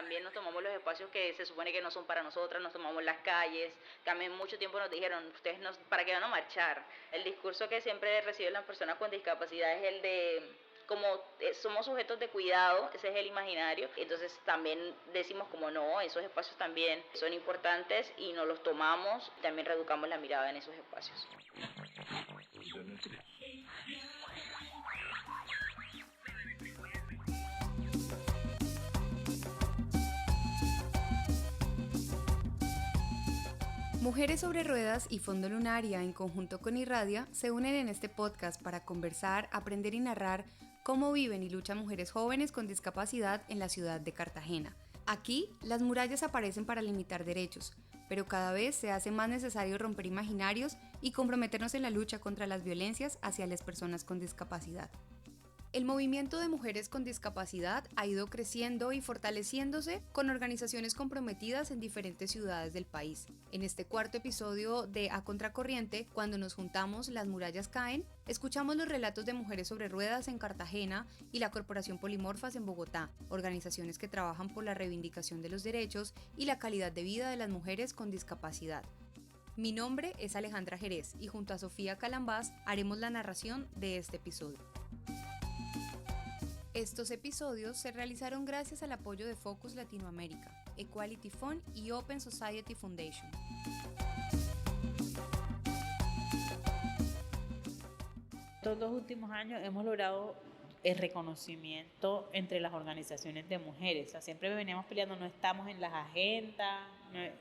también nos tomamos los espacios que se supone que no son para nosotras, nos tomamos las calles. También mucho tiempo nos dijeron, ustedes no, ¿para qué van a marchar? El discurso que siempre reciben las personas con discapacidad es el de como somos sujetos de cuidado, ese es el imaginario, entonces también decimos como no, esos espacios también son importantes y nos los tomamos, también reeducamos la mirada en esos espacios. Mujeres sobre Ruedas y Fondo Lunaria, en conjunto con Irradia, se unen en este podcast para conversar, aprender y narrar cómo viven y luchan mujeres jóvenes con discapacidad en la ciudad de Cartagena. Aquí, las murallas aparecen para limitar derechos, pero cada vez se hace más necesario romper imaginarios y comprometernos en la lucha contra las violencias hacia las personas con discapacidad. El movimiento de mujeres con discapacidad ha ido creciendo y fortaleciéndose con organizaciones comprometidas en diferentes ciudades del país. En este cuarto episodio de A Contracorriente, cuando nos juntamos, las murallas caen, escuchamos los relatos de Mujeres sobre Ruedas en Cartagena y la Corporación Polimorfas en Bogotá, organizaciones que trabajan por la reivindicación de los derechos y la calidad de vida de las mujeres con discapacidad. Mi nombre es Alejandra Jerez y junto a Sofía Calambás haremos la narración de este episodio. Estos episodios se realizaron gracias al apoyo de Focus Latinoamérica, Equality Fund y Open Society Foundation. Estos 2 últimos años hemos logrado el reconocimiento entre las organizaciones de mujeres. O sea, siempre veníamos peleando, no estamos en las agendas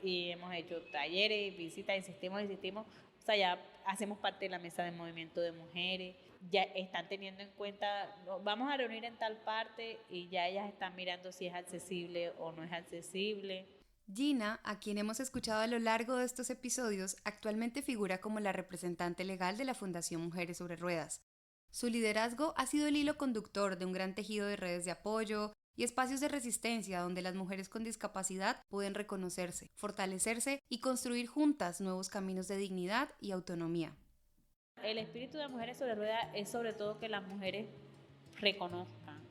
y hemos hecho talleres, visitas, insistimos. O sea, ya hacemos parte de la mesa de movimiento de mujeres. Ya están teniendo en cuenta, vamos a reunir en tal parte y ya ellas están mirando si es accesible o no es accesible. Gina, a quien hemos escuchado a lo largo de estos episodios, actualmente figura como la representante legal de la Fundación Mujeres sobre Ruedas. Su liderazgo ha sido el hilo conductor de un gran tejido de redes de apoyo y espacios de resistencia donde las mujeres con discapacidad pueden reconocerse, fortalecerse y construir juntas nuevos caminos de dignidad y autonomía. El espíritu de Mujeres sobre Ruedas es sobre todo que las mujeres reconozcan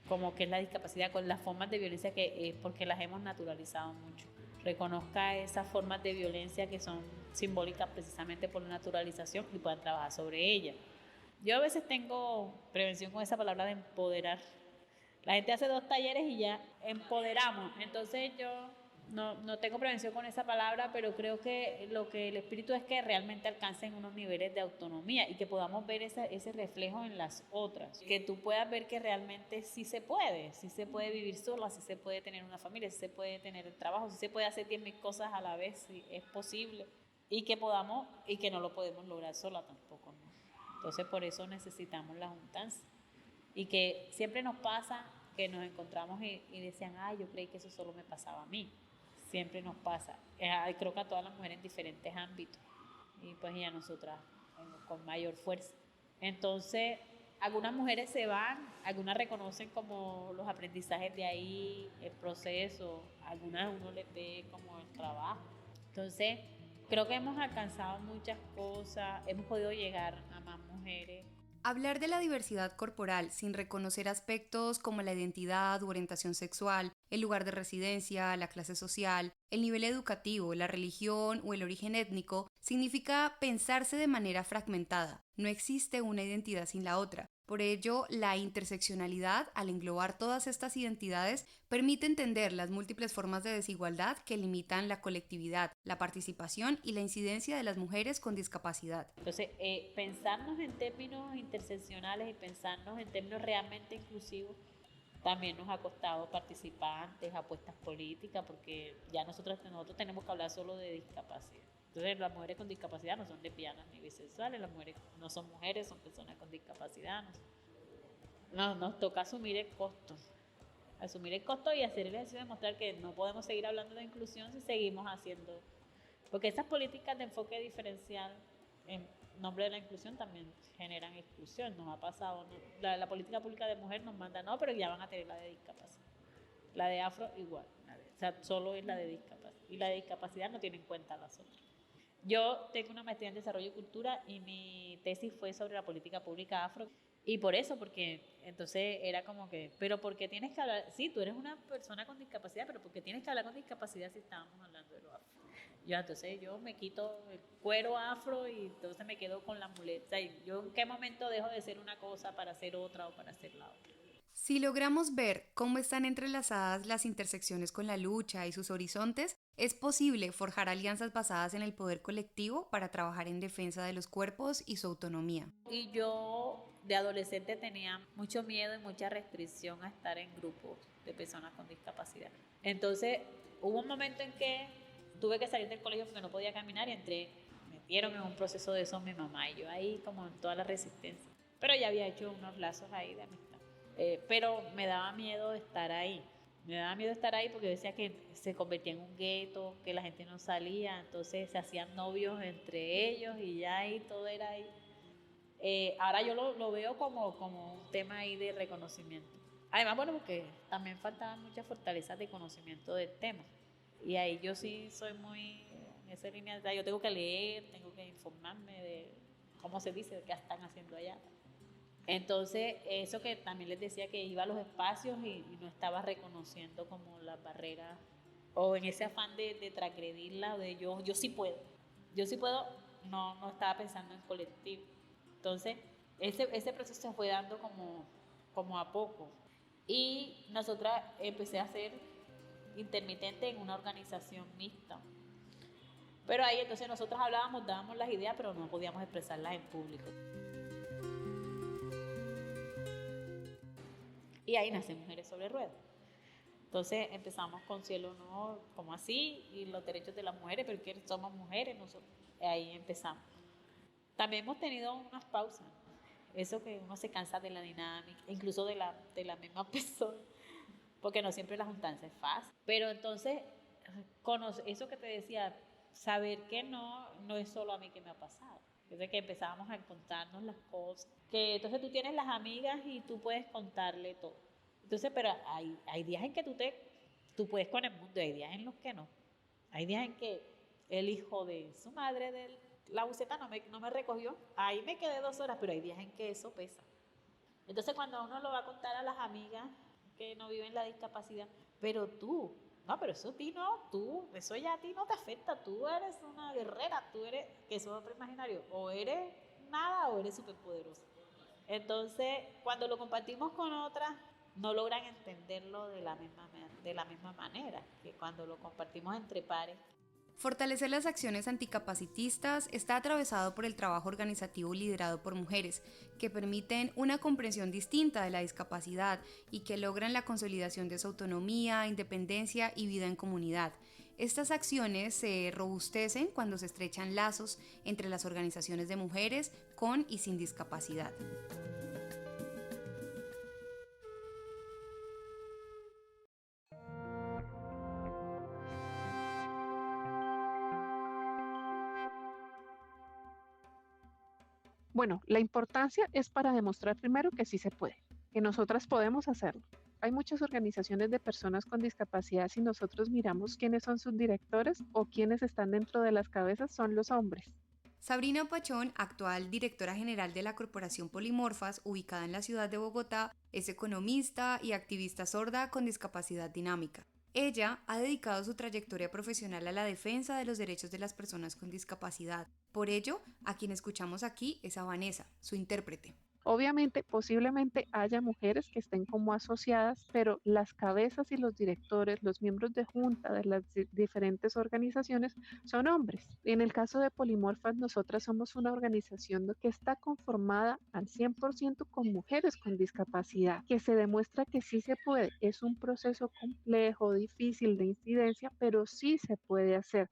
como que es la discapacidad con las formas de violencia que es porque las hemos naturalizado mucho. Reconozca esas formas de violencia que son simbólicas precisamente por la naturalización y puedan trabajar sobre ellas. Yo a veces tengo prevención con esa palabra de empoderar. La gente hace 2 talleres y ya empoderamos. Entonces yo no tengo prevención con esa palabra, pero creo que lo que el espíritu es que realmente alcancen unos niveles de autonomía y que podamos ver ese reflejo en las otras. Que tú puedas ver que realmente sí se puede vivir sola, sí se puede tener una familia, sí se puede tener trabajo, sí se puede hacer 10.000 cosas a la vez, sí es posible. Y que podamos, y que no lo podemos lograr sola tampoco, ¿no? Entonces por eso necesitamos la juntanza. Y que siempre nos pasa que nos encontramos y decían, yo creí que eso solo me pasaba a mí. Siempre nos pasa. Creo que a todas las mujeres en diferentes ámbitos. Y pues y a nosotras con mayor fuerza. Entonces, algunas mujeres se van, algunas reconocen como los aprendizajes de ahí, el proceso, algunas uno les ve como el trabajo. Entonces, creo que hemos alcanzado muchas cosas, hemos podido llegar a más mujeres. Hablar de la diversidad corporal sin reconocer aspectos como la identidad u orientación sexual, el lugar de residencia, la clase social, el nivel educativo, la religión o el origen étnico, significa pensarse de manera fragmentada. No existe una identidad sin la otra. Por ello, la interseccionalidad, al englobar todas estas identidades, permite entender las múltiples formas de desigualdad que limitan la colectividad, la participación y la incidencia de las mujeres con discapacidad. Entonces, pensarnos en términos interseccionales y pensarnos en términos realmente inclusivos también nos ha costado participantes, apuestas políticas, porque ya nosotros tenemos que hablar solo de discapacidad. Entonces las mujeres con discapacidad no son lesbianas ni bisexuales, las mujeres no son mujeres, son personas con discapacidad. Nos toca asumir el costo y hacer el ejercicio de mostrar que no podemos seguir hablando de inclusión si seguimos haciendo, porque esas políticas de enfoque diferencial en nombre de la inclusión también generan exclusión. Nos ha pasado, la política pública de mujer nos manda, no, pero ya van a tener la de discapacidad, la de afro igual, o sea, solo es la de discapacidad y la de discapacidad no tiene en cuenta las otras. Yo tengo una maestría en desarrollo y cultura y mi tesis fue sobre la política pública afro. Y por eso, porque entonces era como que, pero ¿por qué tienes que hablar? Sí, tú eres una persona con discapacidad, pero ¿por qué tienes que hablar con discapacidad si estábamos hablando de lo afro? Entonces yo me quito el cuero afro y entonces me quedo con la muleta. Y yo en qué momento dejo de ser una cosa para ser otra o para ser la otra. Si logramos ver cómo están entrelazadas las intersecciones con la lucha y sus horizontes, es posible forjar alianzas basadas en el poder colectivo para trabajar en defensa de los cuerpos y su autonomía. Y yo de adolescente tenía mucho miedo y mucha restricción a estar en grupos de personas con discapacidad. Entonces hubo un momento en que tuve que salir del colegio porque no podía caminar y metieron en un proceso de eso mi mamá y yo ahí como en toda la resistencia. Pero ya había hecho unos lazos ahí de amistad. Pero me daba miedo estar ahí. Me daba miedo estar ahí porque decía que se convertía en un gueto, que la gente no salía, entonces se hacían novios entre ellos y ya ahí todo era ahí. Ahora yo lo veo como un tema ahí de reconocimiento. Además, bueno, porque también faltaban muchas fortalezas de conocimiento del tema. Y ahí yo sí soy muy en esa línea. Yo tengo que leer, tengo que informarme de cómo se dice, de qué están haciendo allá. Entonces, eso que también les decía que iba a los espacios y no estaba reconociendo como las barreras o en ese afán de transgredirla, de yo sí puedo. Yo sí puedo, no estaba pensando en colectivo. Entonces, ese proceso se fue dando como a poco. Y nosotras empecé a ser intermitente en una organización mixta. Pero ahí entonces nosotros hablábamos, dábamos las ideas, pero no podíamos expresarlas en público. Y ahí nacen Mujeres sobre Ruedas. Entonces empezamos con Cielo No, como así, y los derechos de las mujeres, porque somos mujeres, nosotros. Ahí empezamos. También hemos tenido unas pausas. Eso que uno se cansa de la dinámica, incluso de la misma persona, porque no siempre la juntanza es fácil. Pero entonces, eso que te decía, saber que no es solo a mí que me ha pasado. Desde que empezábamos a contarnos las cosas. Que entonces tú tienes las amigas y tú puedes contarle todo. Entonces, pero hay días en que tú puedes con el mundo, hay días en los que no. Hay días en que el hijo de su madre, de la buceta, no me recogió. Ahí me quedé 2 horas, pero hay días en que eso pesa. Entonces, cuando uno lo va a contar a las amigas que no viven la discapacidad, pero tú, no, pero eso a ti no, eso ya a ti no te afecta, tú eres una guerrera, tú eres, que eso es otro imaginario, o eres nada o eres superpoderosa. Entonces, cuando lo compartimos con otras, no logran entenderlo de la misma manera que cuando lo compartimos entre pares. Fortalecer las acciones anticapacitistas está atravesado por el trabajo organizativo liderado por mujeres, que permiten una comprensión distinta de la discapacidad y que logran la consolidación de su autonomía, independencia y vida en comunidad. Estas acciones se robustecen cuando se estrechan lazos entre las organizaciones de mujeres con y sin discapacidad. Bueno, la importancia es para demostrar primero que sí se puede, que nosotras podemos hacerlo. Hay muchas organizaciones de personas con discapacidad. Si nosotros miramos quiénes son sus directores o quiénes están dentro de las cabezas, son los hombres. Sabrina Pachón, actual directora general de la Corporación Polimorfas, ubicada en la ciudad de Bogotá, es economista y activista sorda con discapacidad dinámica. Ella ha dedicado su trayectoria profesional a la defensa de los derechos de las personas con discapacidad. Por ello, a quien escuchamos aquí es a Vanessa, su intérprete. Obviamente, posiblemente haya mujeres que estén como asociadas, pero las cabezas y los directores, los miembros de junta de las diferentes organizaciones son hombres. En el caso de Polimorfas, nosotras somos una organización que está conformada al 100% con mujeres con discapacidad, que se demuestra que sí se puede. Es un proceso complejo, difícil de incidencia, pero sí se puede hacer.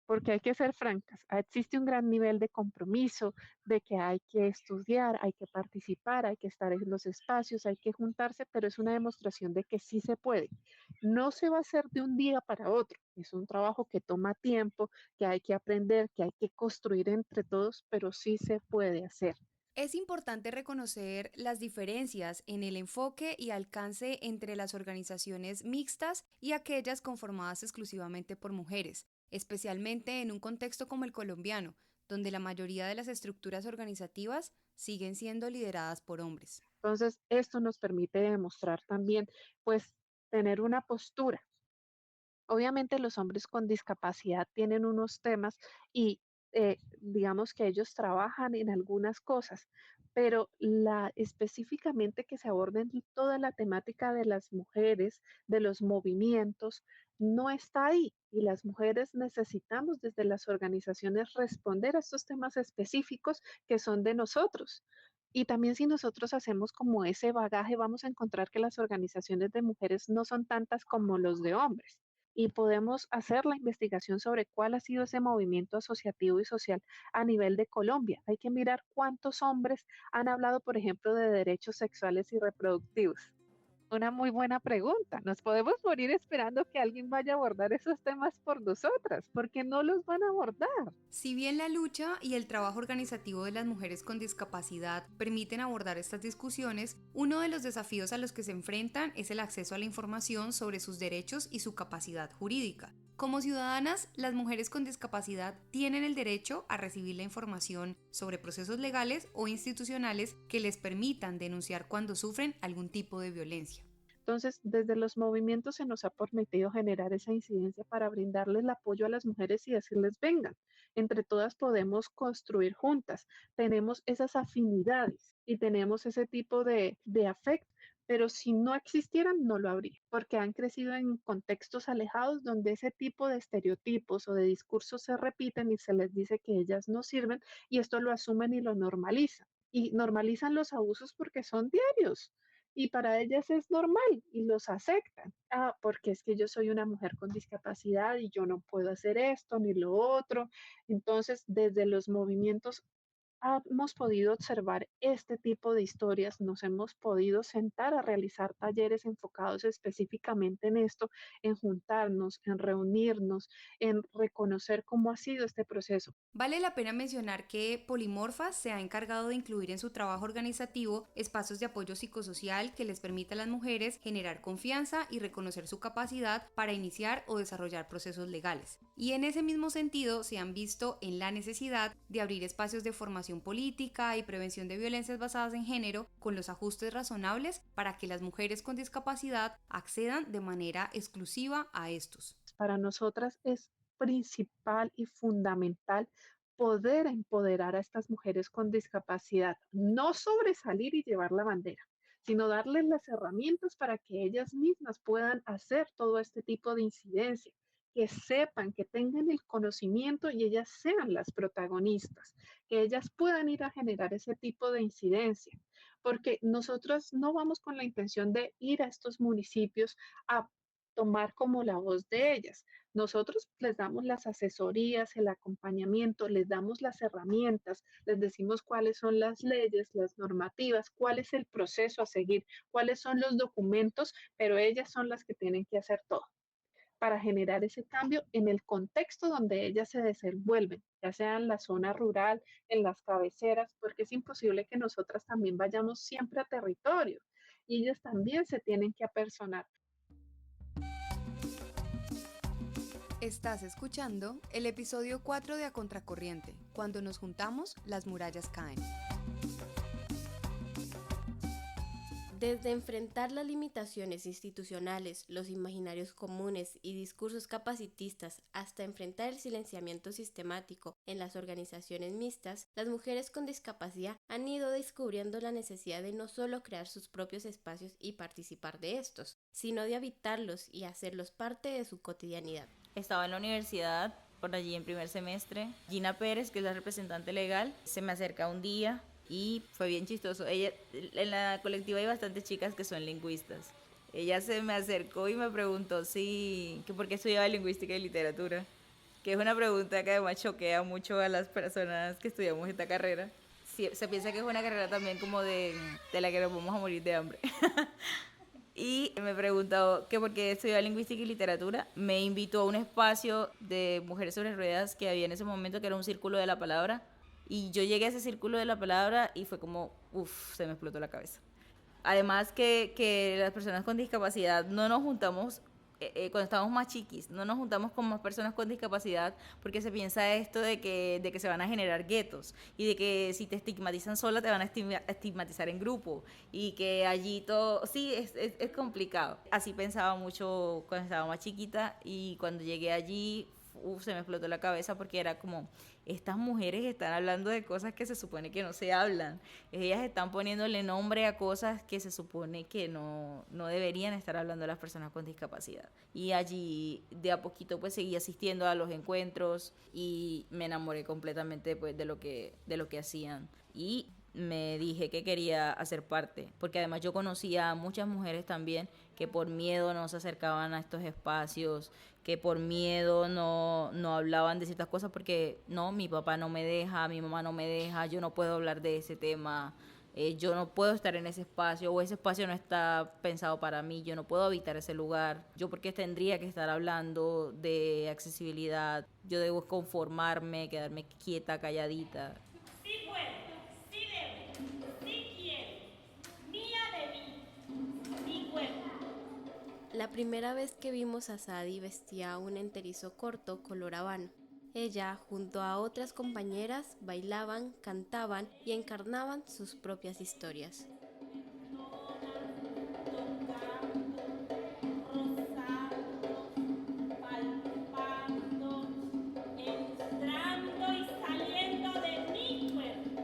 Porque hay que ser francas, existe un gran nivel de compromiso, de que hay que estudiar, hay que participar, hay que estar en los espacios, hay que juntarse, pero es una demostración de que sí se puede. No se va a hacer de un día para otro, es un trabajo que toma tiempo, que hay que aprender, que hay que construir entre todos, pero sí se puede hacer. Es importante reconocer las diferencias en el enfoque y alcance entre las organizaciones mixtas y aquellas conformadas exclusivamente por mujeres. especialmente en un contexto como el colombiano, donde la mayoría de las estructuras organizativas siguen siendo lideradas por hombres. Entonces, esto nos permite demostrar también, pues, tener una postura. Obviamente los hombres con discapacidad tienen unos temas y digamos que ellos trabajan en algunas cosas, pero específicamente que se aborden toda la temática de las mujeres, de los movimientos, no está ahí. Y las mujeres necesitamos desde las organizaciones responder a estos temas específicos que son de nosotros. Y también si nosotros hacemos como ese bagaje, vamos a encontrar que las organizaciones de mujeres no son tantas como los de hombres y podemos hacer la investigación sobre cuál ha sido ese movimiento asociativo y social a nivel de Colombia. Hay que mirar cuántos hombres han hablado, por ejemplo, de derechos sexuales y reproductivos. Una muy buena pregunta. Nos podemos morir esperando que alguien vaya a abordar esos temas por nosotras, porque no los van a abordar. Si bien la lucha y el trabajo organizativo de las mujeres con discapacidad permiten abordar estas discusiones, uno de los desafíos a los que se enfrentan es el acceso a la información sobre sus derechos y su capacidad jurídica. Como ciudadanas, las mujeres con discapacidad tienen el derecho a recibir la información sobre procesos legales o institucionales que les permitan denunciar cuando sufren algún tipo de violencia. Entonces, desde los movimientos se nos ha permitido generar esa incidencia para brindarles el apoyo a las mujeres y decirles, vengan, entre todas podemos construir juntas, tenemos esas afinidades y tenemos ese tipo de afecto. Pero si no existieran, no lo habría, porque han crecido en contextos alejados donde ese tipo de estereotipos o de discursos se repiten y se les dice que ellas no sirven y esto lo asumen y lo normalizan. Y normalizan los abusos porque son diarios y para ellas es normal y los aceptan. Ah, porque es que yo soy una mujer con discapacidad y yo no puedo hacer esto ni lo otro. Entonces, desde los movimientos hemos podido observar este tipo de historias, nos hemos podido sentar a realizar talleres enfocados específicamente en esto, en juntarnos, en reunirnos, en reconocer cómo ha sido este proceso. Vale la pena mencionar que Polimorfa se ha encargado de incluir en su trabajo organizativo espacios de apoyo psicosocial que les permita a las mujeres generar confianza y reconocer su capacidad para iniciar o desarrollar procesos legales. Y en ese mismo sentido se han visto en la necesidad de abrir espacios de formación política y prevención de violencias basadas en género con los ajustes razonables para que las mujeres con discapacidad accedan de manera exclusiva a estos. Para nosotras es principal y fundamental poder empoderar a estas mujeres con discapacidad, no sobresalir y llevar la bandera, sino darles las herramientas para que ellas mismas puedan hacer todo este tipo de incidencia, que sepan, que tengan el conocimiento y ellas sean las protagonistas, que ellas puedan ir a generar ese tipo de incidencia, porque nosotros no vamos con la intención de ir a estos municipios a tomar como la voz de ellas. Nosotros les damos las asesorías, el acompañamiento, les damos las herramientas, les decimos cuáles son las leyes, las normativas, cuál es el proceso a seguir, cuáles son los documentos, pero ellas son las que tienen que hacer todo para generar ese cambio en el contexto donde ellas se desenvuelven, ya sea en la zona rural, en las cabeceras, porque es imposible que nosotras también vayamos siempre a territorio y ellas también se tienen que apersonar. Estás escuchando el episodio 4 de A Contracorriente. Cuando nos juntamos, las murallas caen. Desde enfrentar las limitaciones institucionales, los imaginarios comunes y discursos capacitistas hasta enfrentar el silenciamiento sistemático en las organizaciones mixtas, las mujeres con discapacidad han ido descubriendo la necesidad de no solo crear sus propios espacios y participar de estos, sino de habitarlos y hacerlos parte de su cotidianidad. Estaba en la universidad, por allí en primer semestre. Gina Pérez, que es la representante legal, se me acerca un día y fue bien chistoso. En la colectiva hay bastantes chicas que son lingüistas. Ella se me acercó y me preguntó que por qué estudiaba lingüística y literatura, que es una pregunta que además choquea mucho a las personas que estudiamos esta carrera. Sí, se piensa que es una carrera también como de la que nos vamos a morir de hambre. Y me preguntó que por qué estudiaba lingüística y literatura. Me invitó a un espacio de mujeres sobre ruedas que había en ese momento, que era un círculo de la palabra. Y yo llegué a ese círculo de la palabra y fue como, se me explotó la cabeza. Además que las personas con discapacidad no nos juntamos cuando estábamos más chiquis, no nos juntamos con más personas con discapacidad porque se piensa esto de que se van a generar guetos y de que si te estigmatizan sola te van a estigmatizar en grupo y que allí todo, sí, es complicado. Así pensaba mucho cuando estaba más chiquita y cuando llegué allí, se me explotó la cabeza porque era como, estas mujeres están hablando de cosas que se supone que no se hablan. Ellas están poniéndole nombre a cosas que se supone que no deberían estar hablando las personas con discapacidad. Y allí de a poquito pues seguí asistiendo a los encuentros y me enamoré completamente pues de lo que hacían. Y me dije que quería hacer parte, porque además yo conocía a muchas mujeres también que por miedo no se acercaban a estos espacios, que por miedo no hablaban de ciertas cosas porque no, mi papá no me deja, mi mamá no me deja, yo no puedo hablar de ese tema, yo no puedo estar en ese espacio o ese espacio no está pensado para mí, yo no puedo habitar ese lugar, yo porque tendría que estar hablando de accesibilidad, yo debo conformarme, quedarme quieta, calladita. Sí puedo, sí debo, sí quiero, mía de mí, mi cuerpo. La primera vez que vimos a Sadie vestía un enterizo corto color habano. Ella, junto a otras compañeras, bailaban, cantaban y encarnaban sus propias historias. Entrando y saliendo de mi cuerpo,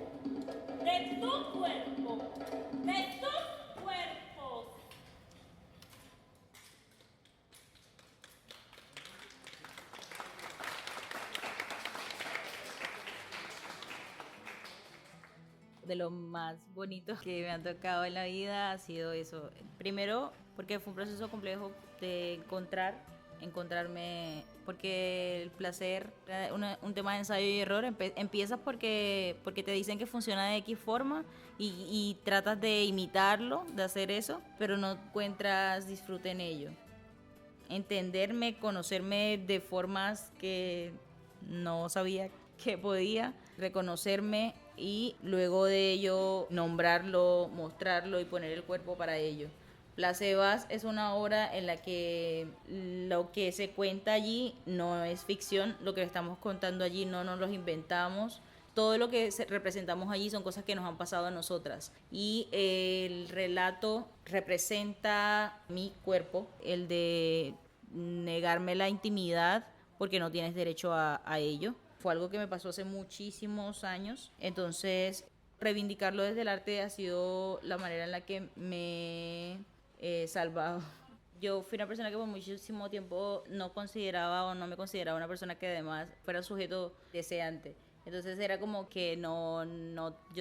de tu cuerpo, de tus cuerpos. De lo más bonito que me han tocado en la vida ha sido eso. Primero, porque fue un proceso complejo de encontrarme, porque el placer era un tema de ensayo y error. Empiezas porque te dicen que funciona de X forma y tratas de imitarlo, de hacer eso, pero no encuentras disfrute en ello. Entenderme, conocerme de formas que no sabía que podía, reconocerme y luego de ello nombrarlo, mostrarlo y poner el cuerpo para ello. Placebas es una obra en la que lo que se cuenta allí no es ficción, lo que estamos contando allí no nos lo inventamos. Todo lo que representamos allí son cosas que nos han pasado a nosotras. Y el relato representa mi cuerpo, el de negarme la intimidad porque no tienes derecho a ello. Fue algo que me pasó hace muchísimos años. Entonces, reivindicarlo desde el arte ha sido la manera en la que me he salvado. Yo fui una persona que por muchísimo tiempo no consideraba o no me consideraba una persona que además fuera sujeto deseante. Entonces era como que yo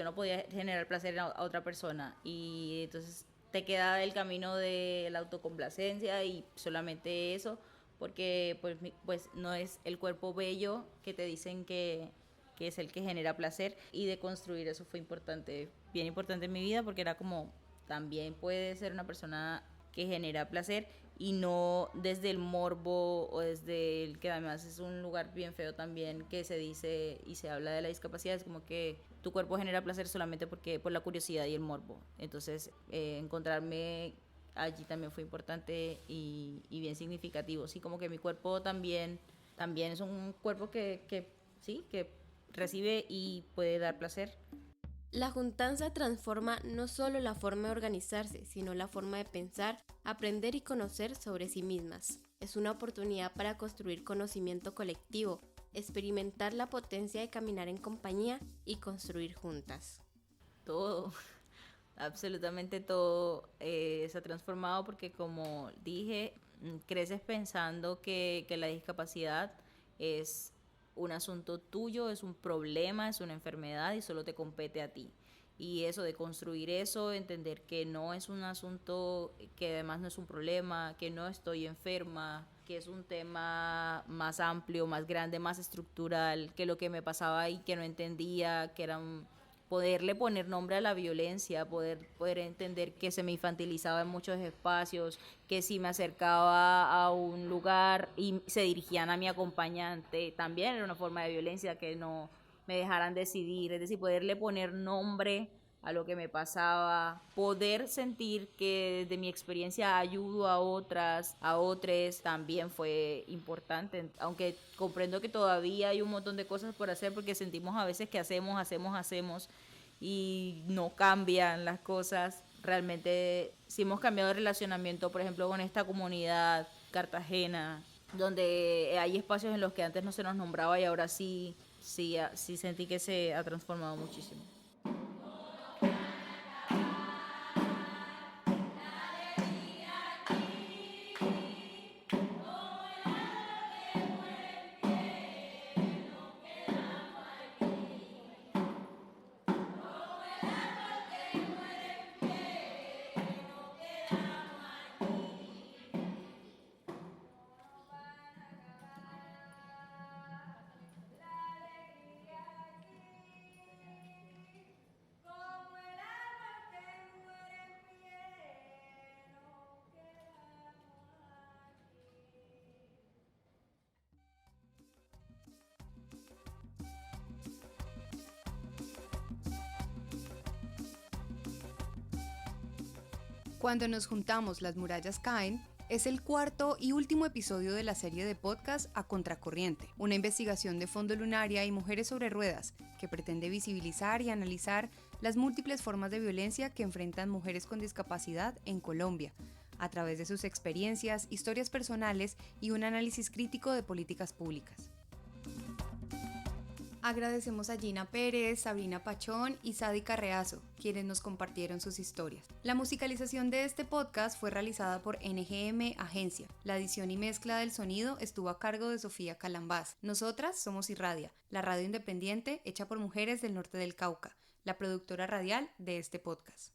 no podía generar placer a otra persona y entonces te queda el camino de la autocomplacencia y solamente eso, porque pues no es el cuerpo bello que te dicen que es el que genera placer, y de construir eso fue importante, bien importante en mi vida, porque era como también puede ser una persona que genera placer y no desde el morbo o desde el que además es un lugar bien feo también que se dice y se habla de la discapacidad, es como que tu cuerpo genera placer solamente por la curiosidad y el morbo. Entonces encontrarme allí también fue importante y bien significativo. Sí, como que mi cuerpo también es un cuerpo que sí, que recibe y puede dar placer. La juntanza transforma no solo la forma de organizarse, sino la forma de pensar, aprender y conocer sobre sí mismas. Es una oportunidad para construir conocimiento colectivo, experimentar la potencia de caminar en compañía y construir juntas. Todo, absolutamente todo se ha transformado porque, como dije, creces pensando que la discapacidad es un asunto tuyo, es un problema, es una enfermedad y solo te compete a ti. Y eso de construir eso, entender que no es un asunto, que además no es un problema, que no estoy enferma, que es un tema más amplio, más grande, más estructural, que lo que me pasaba y que no entendía, que era poderle poner nombre a la violencia, poder entender que se me infantilizaba en muchos espacios, que si me acercaba a un lugar y se dirigían a mi acompañante, también era una forma de violencia, que no me dejaran decidir, es decir, poderle poner nombre a lo que me pasaba, poder sentir que de mi experiencia ayudo a otras, a otros, también fue importante, aunque comprendo que todavía hay un montón de cosas por hacer porque sentimos a veces que hacemos y no cambian las cosas. Realmente sí hemos cambiado de relacionamiento, por ejemplo, con esta comunidad Cartagena, donde hay espacios en los que antes no se nos nombraba y ahora sí sentí que se ha transformado muchísimo. Cuando nos juntamos, las murallas caen es el cuarto y último episodio de la serie de podcast A Contracorriente, una investigación de Fondo Lunaria y Mujeres sobre Ruedas que pretende visibilizar y analizar las múltiples formas de violencia que enfrentan mujeres con discapacidad en Colombia, a través de sus experiencias, historias personales y un análisis crítico de políticas públicas. Agradecemos a Gina Pérez, Sabrina Pachón y Sadi Carreazo, quienes nos compartieron sus historias. La musicalización de este podcast fue realizada por NGM Agencia. La edición y mezcla del sonido estuvo a cargo de Sofía Calambás. Nosotras somos Irradia, la radio independiente hecha por mujeres del norte del Cauca, la productora radial de este podcast.